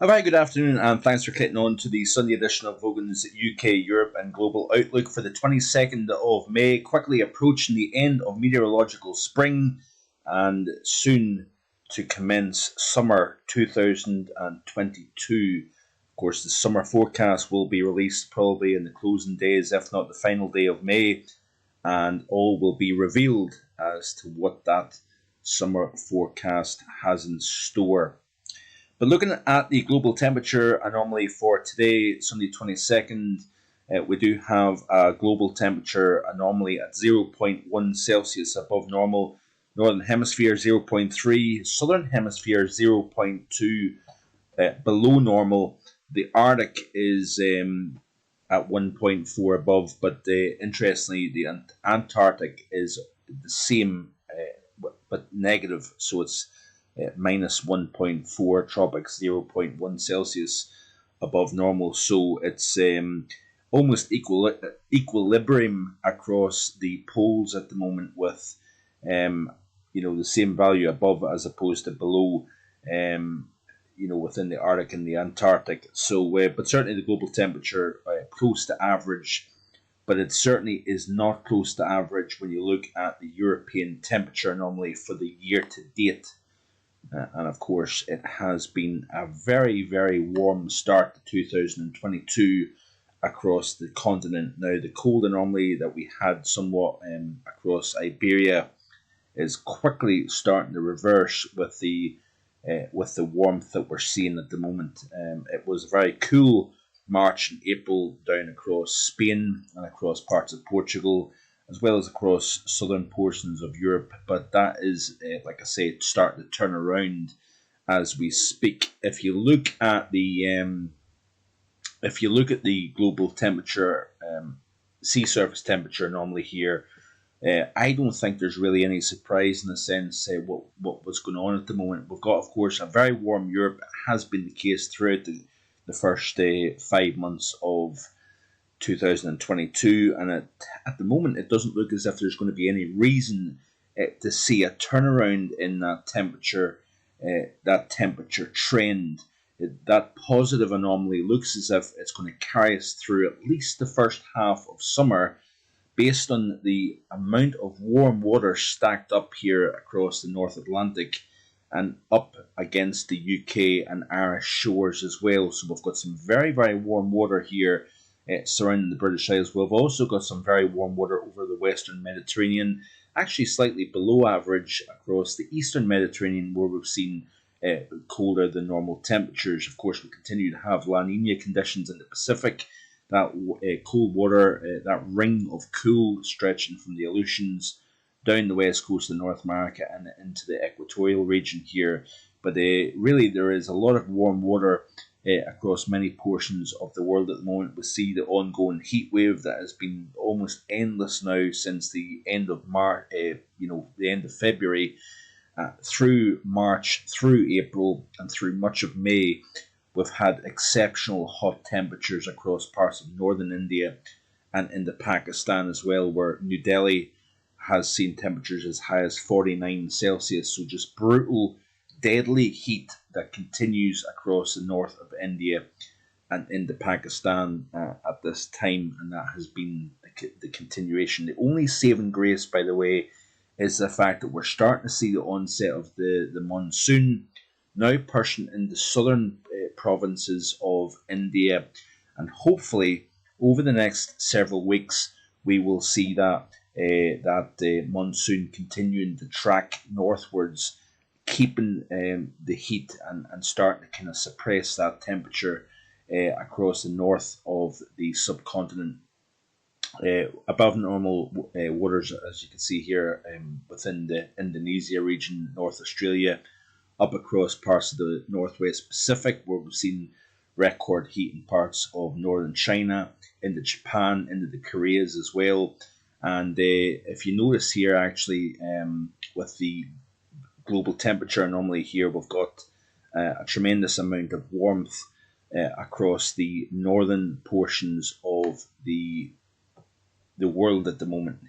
A very good afternoon, and thanks for clicking on to the Sunday edition of Vogan's UK, Europe and Global Outlook for the 22nd of May, quickly approaching the end of meteorological spring and soon to commence summer 2022. Of course, the summer forecast will be released probably in the closing days, if not the final day of May, and all will be revealed as to what that summer forecast has in store. But looking at the global temperature anomaly for today, Sunday 22nd, we do have a global temperature anomaly at 0.1 Celsius above normal. Northern Hemisphere 0.3, Southern Hemisphere 0.2 below normal. The Arctic is at 1.4 above, but interestingly, the Antarctic is the same but negative, so it's minus 1.4, tropics 0.1 Celsius above normal. So it's almost equilibrium across the poles at the moment, with the same value above as opposed to below, within the Arctic and the Antarctic. So, but certainly the global temperature close to average, but it certainly is not close to average when you look at the European temperature anomaly for the year to date. And of course, it has been a very, very warm start to 2022 across the continent. Now, the cold anomaly that we had somewhat across Iberia is quickly starting to reverse with the warmth that we're seeing at the moment. It was a very cool March and April down across Spain and across parts of Portugal, as well as across southern portions of Europe. But that is, like I say, starting to turn around as we speak. If you look at the global temperature, sea surface temperature anomaly here, I don't think there's really any surprise in the sense what was going on at the moment. We've got, of course, a very warm Europe. It has been the case throughout the first 5 months of 2022, and at the moment it doesn't look as if there's going to be any reason to see a turnaround in that temperature trend. That positive anomaly looks as if it's going to carry us through at least the first half of summer, based on the amount of warm water stacked up here across the North Atlantic and up against the UK and Irish shores as well. So we've got some very, very warm water here surrounding the British Isles. We've also got some very warm water over the Western Mediterranean, actually slightly below average across the Eastern Mediterranean, where we've seen colder than normal temperatures. Of course, we continue to have La Nina conditions in the Pacific, that cold water, that ring of cool stretching from the Aleutians down the west coast of North America and into the equatorial region here. But really, there is a lot of warm water across many portions of the world at the moment. We see the ongoing heat wave that has been almost endless now since the end of March, the end of February, through March, through April, and through much of May. We've had exceptional hot temperatures across parts of northern India and into Pakistan as well, where New Delhi has seen temperatures as high as 49 Celsius. So just brutal, deadly heat that continues across the north of India and into Pakistan at this time, and that has been the continuation. The only saving grace, by the way, is the fact that we're starting to see the onset of the monsoon now pushing into southern provinces of India, and hopefully over the next several weeks we will see that monsoon continuing to track northwards, keeping the heat and starting to kind of suppress that temperature across the north of the subcontinent. Above normal waters, as you can see here, within the Indonesia region, North Australia, up across parts of the Northwest Pacific, where we've seen record heat in parts of northern China, into Japan, into the Koreas as well. And if you notice here, actually, with the global temperature anomaly here, we've got a tremendous amount of warmth across the northern portions of the world at the moment.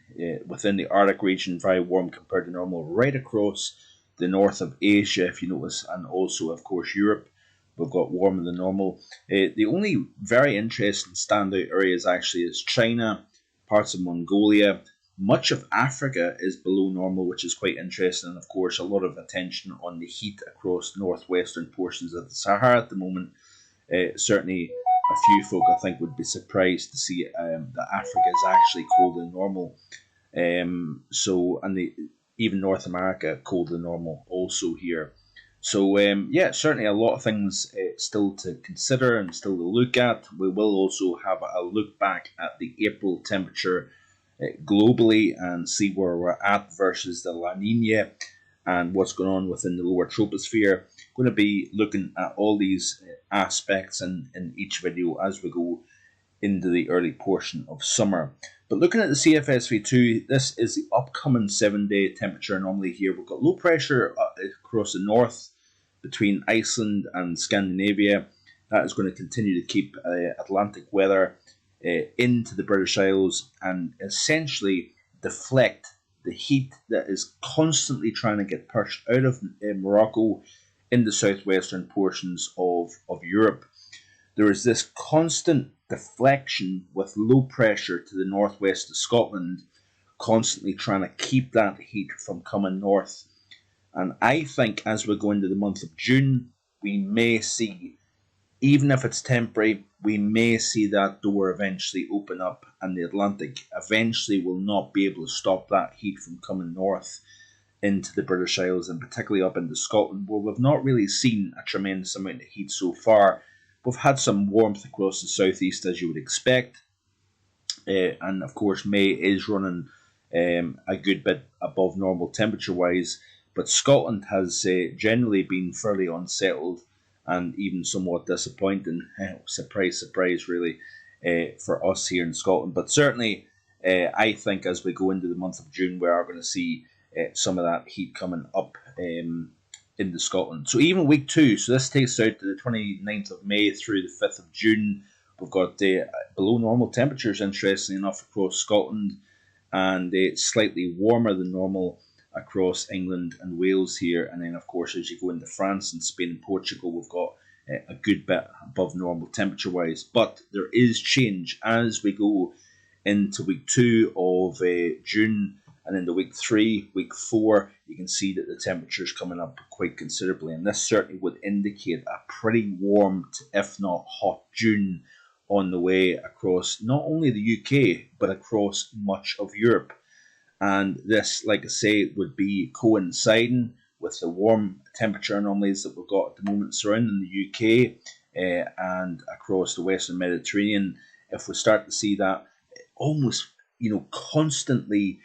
Within the Arctic region, very warm compared to normal, right across the north of Asia, if you notice, and also, of course, Europe. we've got warmer than normal. The only very interesting standout areas actually is China, parts of Mongolia. Much of Africa is below normal, which is quite interesting. And of course, a lot of attention on the heat across northwestern portions of the Sahara at the moment. Certainly, a few folk I think would be surprised to see that Africa is actually colder than normal. Even North America colder than normal also here. So yeah, certainly a lot of things still to consider and still to look at. We will also have a look back at the April temperature globally and see where we're at versus the La Nina and what's going on within the lower troposphere. Going to be looking at all these aspects in each video as we go into the early portion of summer. But looking at the CFSV2, this is the upcoming 7-day temperature anomaly here. We've got low pressure across the north between Iceland and Scandinavia. That is going to continue to keep Atlantic weather into the British Isles and essentially deflect the heat that is constantly trying to get pushed out of Morocco in the southwestern portions of Europe. There is this constant deflection with low pressure to the northwest of Scotland, constantly trying to keep that heat from coming north. And I think as we go into the month of June, we may see, even if it's temporary, we may see that door eventually open up and the Atlantic eventually will not be able to stop that heat from coming north into the British Isles and particularly up into Scotland, where we've not really seen a tremendous amount of heat so far. We've had some warmth across the southeast, as you would expect, and of course May is running a good bit above normal temperature-wise, but Scotland has generally been fairly unsettled and even somewhat disappointing. Surprise, surprise, really, for us here in Scotland. But certainly, I think as we go into the month of June, we are going to see some of that heat coming up into Scotland. So even week 2, so this takes us out to the 29th of May through the 5th of June. We've got below normal temperatures, interestingly enough, across Scotland, and slightly warmer than normal across England and Wales here. And then, of course, as you go into France and Spain and Portugal, we've got a good bit above normal temperature-wise. But there is change as we go into week 2 of June, and into week 3, week 4, you can see that the temperature's coming up quite considerably. And this certainly would indicate a pretty warm, if not hot, June on the way across not only the UK, but across much of Europe. And this, like I say, would be coinciding with the warm temperature anomalies that we've got at the moment surrounding the UK and across the Western Mediterranean. If we start to see that almost, constantly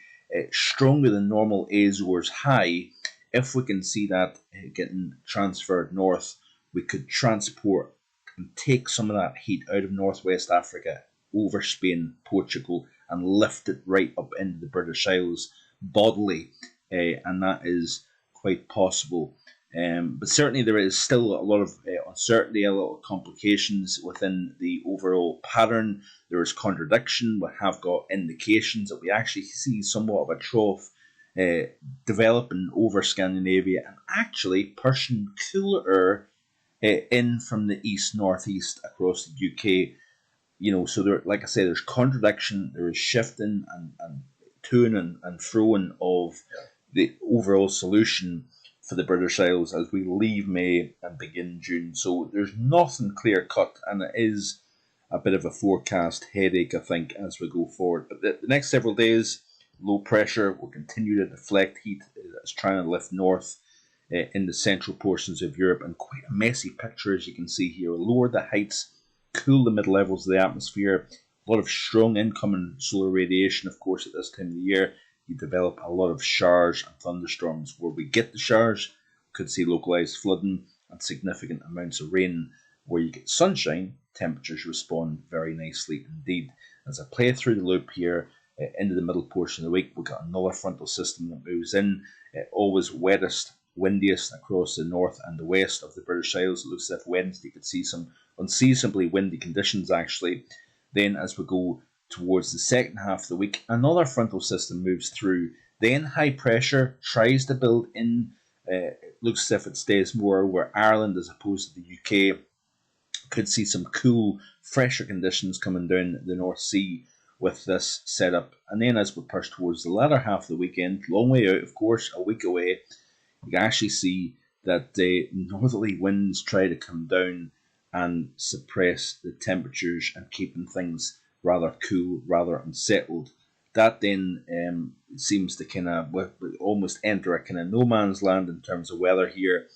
stronger than normal Azores high, if we can see that getting transferred north, we could transport and take some of that heat out of northwest Africa over Spain, Portugal, and lift it right up into the British Isles bodily, and that is quite possible. But certainly there is still a lot of uncertainty, a lot of complications within the overall pattern. There is contradiction. We have got indications that we actually see somewhat of a trough developing over Scandinavia and actually pushing cooler air in from the east-northeast across the UK. So there, like I say, there's contradiction, there is shifting and toing and froing of the overall solution for the British Isles as we leave May and begin June. So there's nothing clear cut, and it is a bit of a forecast headache, I think, as we go forward. But the next several days, low pressure will continue to deflect heat that's trying to lift north in the central portions of Europe, and quite a messy picture as you can see here. Lower the heights, cool the mid levels of the atmosphere. A lot of strong incoming solar radiation, of course, at this time of the year. You develop a lot of showers and thunderstorms. Where we get the showers, could see localized flooding and significant amounts of rain. Where you get sunshine, temperatures respond very nicely indeed. As I play through the loop here into the middle portion of the week, we've got another frontal system that moves in, always wettest, windiest across the north and the west of the British Isles. It looks as if Wednesday could see some unseasonably windy conditions actually. Then as we go towards the second half of the week, another frontal system moves through. Then high pressure tries to build in It looks as if it stays more over Ireland as opposed to the UK. Could see some cool, fresher conditions coming down the North Sea with this setup. And then as we push towards the latter half of the weekend, long way out, of course, a week away, you can actually see that the northerly winds try to come down and suppress the temperatures and keeping things rather cool, rather unsettled. That then seems to kind of almost enter a kind of no man's land in terms of weather here.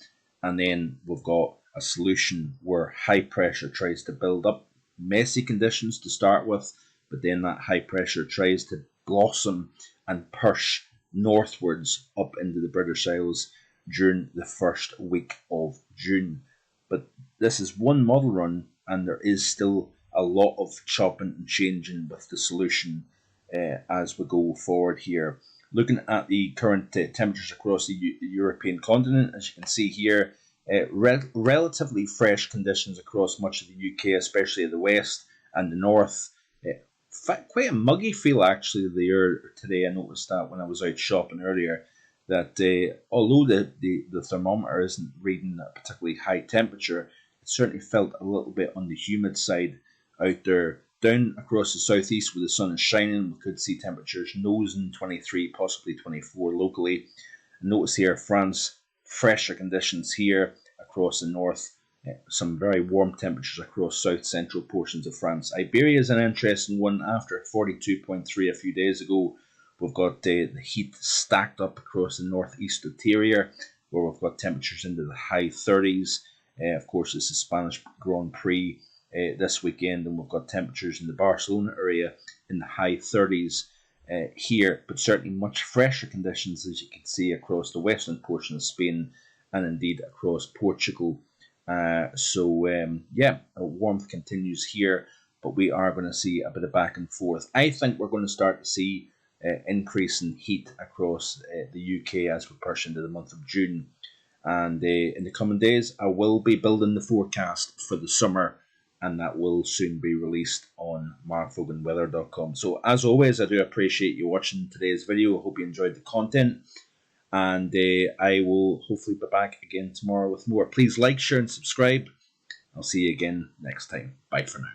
And then we've got a solution where high pressure tries to build up messy conditions to start with, but then that high pressure tries to blossom and push northwards up into the British Isles during the first week of June. But this is one model run, and there is still a lot of chopping and changing with the solution as we go forward here. Looking at the current temperatures across the European continent, as you can see here, relatively fresh conditions across much of the UK, especially the west and the north. Quite a muggy feel actually the air today. I noticed that when I was out shopping earlier, that although the thermometer isn't reading a particularly high temperature, it certainly felt a little bit on the humid side out there. Down across the southeast where the sun is shining, we could see temperatures nosing 23, possibly 24 locally. Notice here France, fresher conditions here across the north. Some very warm temperatures across south central portions of France. Iberia is an interesting one. After 42.3 a few days ago, we've got the heat stacked up across the northeast interior, where we've got temperatures into the high 30s. Of course, it's the Spanish Grand Prix this weekend, and we've got temperatures in the Barcelona area in the high 30s here, but certainly much fresher conditions, as you can see, across the western portion of Spain and indeed across Portugal. Warmth continues here, but we are going to see a bit of back and forth. I think we're going to start to see increase in heat across the UK as we push into the month of June. And in the coming days, I will be building the forecast for the summer, and that will soon be released on markvoganweather.com. So as always, I do appreciate you watching today's video. I hope you enjoyed the content, and I will hopefully be back again tomorrow with more. Please like, share, and subscribe. I'll see you again next time. Bye for now.